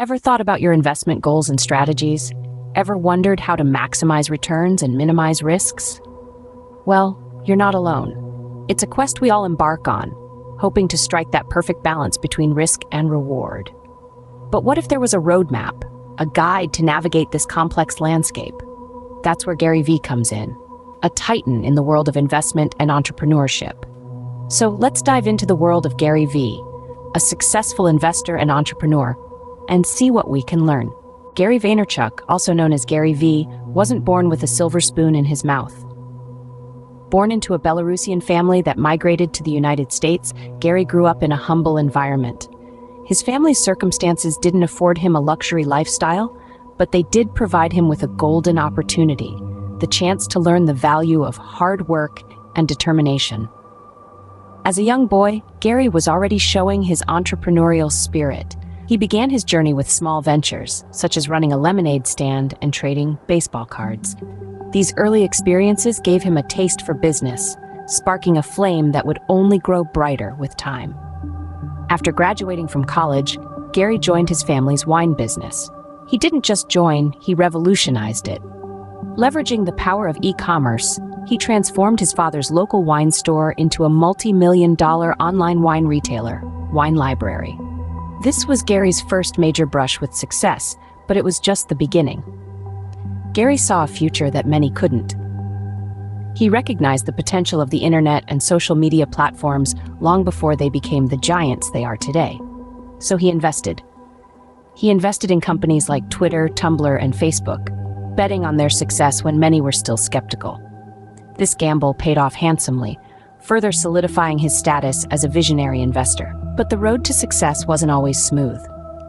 Ever thought about your investment goals and strategies? Ever wondered how to maximize returns and minimize risks? Well, you're not alone. It's a quest we all embark on, hoping to strike that perfect balance between risk and reward. But what if there was a roadmap, a guide to navigate this complex landscape? That's where Gary Vee comes in, a titan in the world of investment and entrepreneurship. So let's dive into the world of Gary Vee, a successful investor and entrepreneur, and see what we can learn. Gary Vaynerchuk, also known as Gary Vee, wasn't born with a silver spoon in his mouth. Born into a Belarusian family that migrated to the United States, Gary grew up in a humble environment. His family's circumstances didn't afford him a luxury lifestyle, but they did provide him with a golden opportunity, the chance to learn the value of hard work and determination. As a young boy, Gary was already showing his entrepreneurial spirit. He began his journey with small ventures, such as running a lemonade stand and trading baseball cards. These early experiences gave him a taste for business, sparking a flame that would only grow brighter with time. After graduating from college, Gary joined his family's wine business. He didn't just join, he revolutionized it. Leveraging the power of e-commerce, he transformed his father's local wine store into a multi-million-dollar online wine retailer, Wine Library. This was Gary's first major brush with success, but it was just the beginning. Gary saw a future that many couldn't. He recognized the potential of the internet and social media platforms long before they became the giants they are today. So he invested. He invested in companies like Twitter, Tumblr, and Facebook, betting on their success when many were still skeptical. This gamble paid off handsomely, further solidifying his status as a visionary investor. But the road to success wasn't always smooth.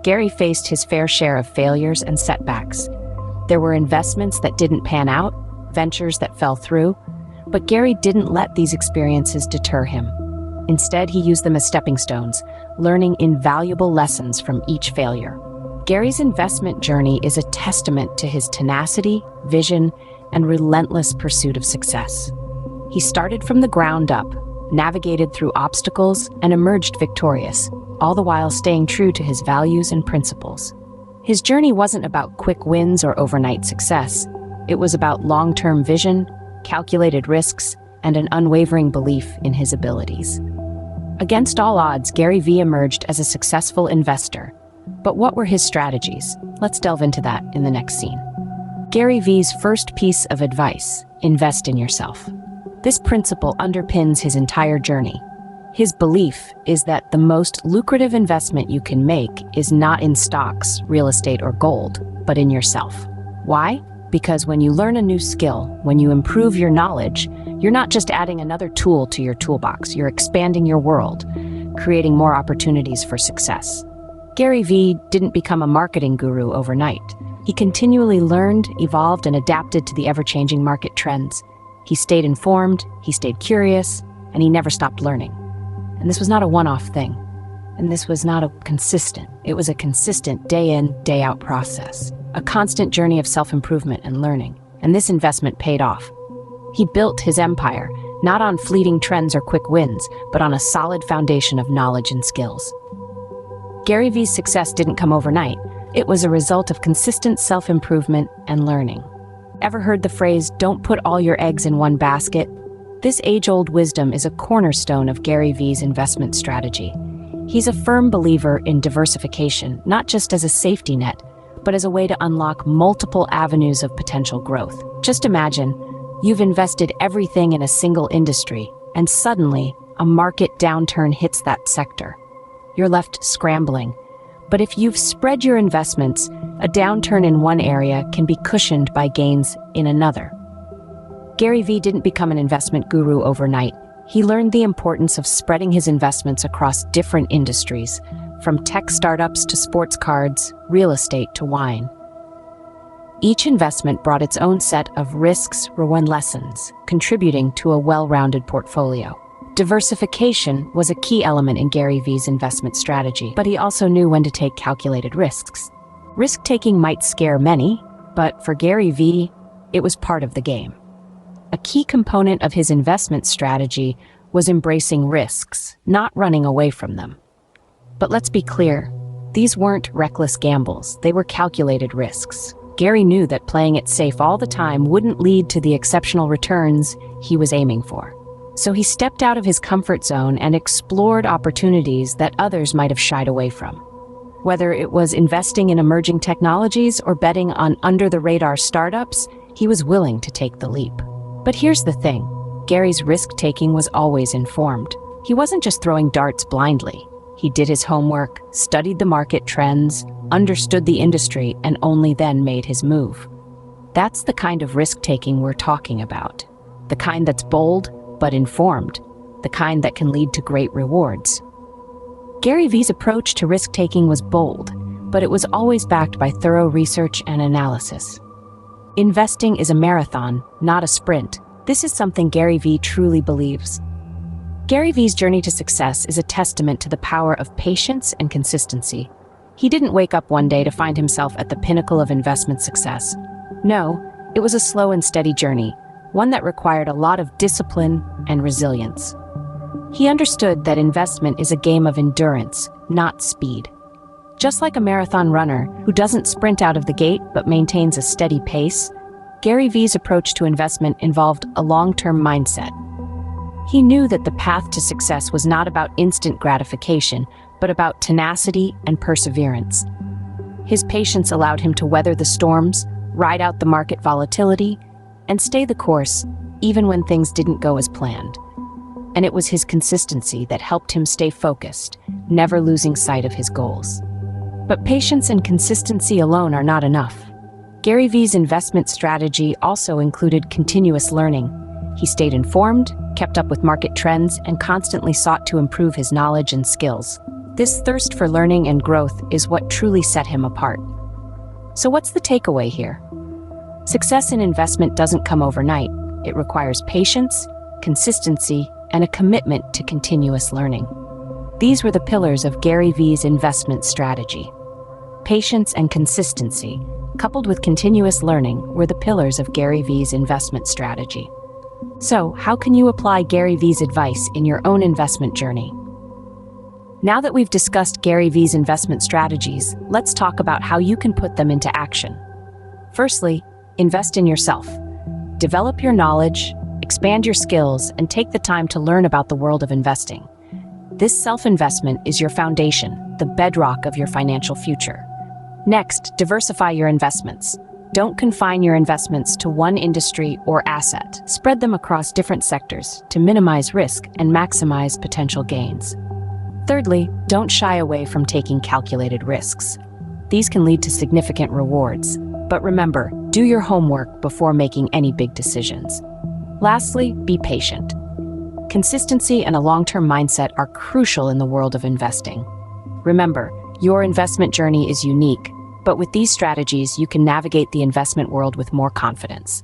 Gary faced his fair share of failures and setbacks. There were investments that didn't pan out, ventures that fell through, but Gary didn't let these experiences deter him. Instead, he used them as stepping stones, learning invaluable lessons from each failure. Gary's investment journey is a testament to his tenacity, vision, and relentless pursuit of success. He started from the ground up, navigated through obstacles, and emerged victorious, all the while staying true to his values and principles. His journey wasn't about quick wins or overnight success. It was about long-term vision, calculated risks, and an unwavering belief in his abilities. Against all odds, Gary Vee emerged as a successful investor. But what were his strategies? Let's delve into that in the next scene. Gary Vee's first piece of advice: invest in yourself. This principle underpins his entire journey. His belief is that the most lucrative investment you can make is not in stocks, real estate, or gold, but in yourself. Why? Because when you learn a new skill, when you improve your knowledge, you're not just adding another tool to your toolbox, you're expanding your world, creating more opportunities for success. Gary Vee didn't become a marketing guru overnight. He continually learned, evolved, and adapted to the ever-changing market trends. He stayed informed, he stayed curious, and he never stopped learning. And this was not a one-off thing. And this was not it was a consistent day-in, day-out process. A constant journey of self-improvement and learning. And this investment paid off. He built his empire, not on fleeting trends or quick wins, but on a solid foundation of knowledge and skills. Gary Vee's success didn't come overnight. It was a result of consistent self-improvement and learning. Ever heard the phrase, "Don't put all your eggs in one basket"? This age-old wisdom is a cornerstone of Gary Vee's investment strategy. He's a firm believer in diversification, not just as a safety net, but as a way to unlock multiple avenues of potential growth. Just imagine, you've invested everything in a single industry, and suddenly, a market downturn hits that sector. You're left scrambling. But if you've spread your investments, a downturn in one area can be cushioned by gains in another. Gary Vee didn't become an investment guru overnight. He learned the importance of spreading his investments across different industries, from tech startups to sports cards, real estate to wine. Each investment brought its own set of risks, reward lessons, contributing to a well-rounded portfolio. Diversification was a key element in Gary Vee's investment strategy, but he also knew when to take calculated risks. Risk-taking might scare many, but for Gary Vee, it was part of the game. A key component of his investment strategy was embracing risks, not running away from them. But let's be clear, These weren't reckless gambles, they were calculated risks. Gary knew that playing it safe all the time wouldn't lead to the exceptional returns he was aiming for. So he stepped out of his comfort zone and explored opportunities that others might have shied away from. Whether it was investing in emerging technologies or betting on under-the-radar startups, he was willing to take the leap. But here's the thing, Gary's risk-taking was always informed. He wasn't just throwing darts blindly. He did his homework, studied the market trends, understood the industry, and only then made his move. That's the kind of risk-taking we're talking about. The kind that's bold, but informed. The kind that can lead to great rewards. Gary Vee's approach to risk-taking was bold, but it was always backed by thorough research and analysis. Investing is a marathon, not a sprint. This is something Gary Vee truly believes. Gary Vee's journey to success is a testament to the power of patience and consistency. He didn't wake up one day to find himself at the pinnacle of investment success. No, it was a slow and steady journey, one that required a lot of discipline and resilience. He understood that investment is a game of endurance, not speed. Just like a marathon runner who doesn't sprint out of the gate but maintains a steady pace, Gary Vee's approach to investment involved a long-term mindset. He knew that the path to success was not about instant gratification, but about tenacity and perseverance. His patience allowed him to weather the storms, ride out the market volatility, and stay the course even when things didn't go as planned. And it was his consistency that helped him stay focused, never losing sight of his goals. But patience and consistency alone are not enough. Gary Vee's investment strategy also included continuous learning. He stayed informed, kept up with market trends, and constantly sought to improve his knowledge and skills. This thirst for learning and growth is what truly set him apart. So what's the takeaway here? Success in investment doesn't come overnight. It requires patience, consistency, and a commitment to continuous learning. These were the pillars of Gary Vee's investment strategy. Patience and consistency, coupled with continuous learning, were the pillars of Gary Vee's investment strategy. So, how can you apply Gary Vee's advice in your own investment journey? Now that we've discussed Gary Vee's investment strategies, let's talk about how you can put them into action. Firstly, invest in yourself. Develop your knowledge, expand your skills, and take the time to learn about the world of investing. This self-investment is your foundation, the bedrock of your financial future. Next, diversify your investments. Don't confine your investments to one industry or asset. Spread them across different sectors to minimize risk and maximize potential gains. Thirdly, don't shy away from taking calculated risks. These can lead to significant rewards. But remember, do your homework before making any big decisions. Lastly, be patient. Consistency and a long-term mindset are crucial in the world of investing. Remember, your investment journey is unique, but with these strategies, you can navigate the investment world with more confidence.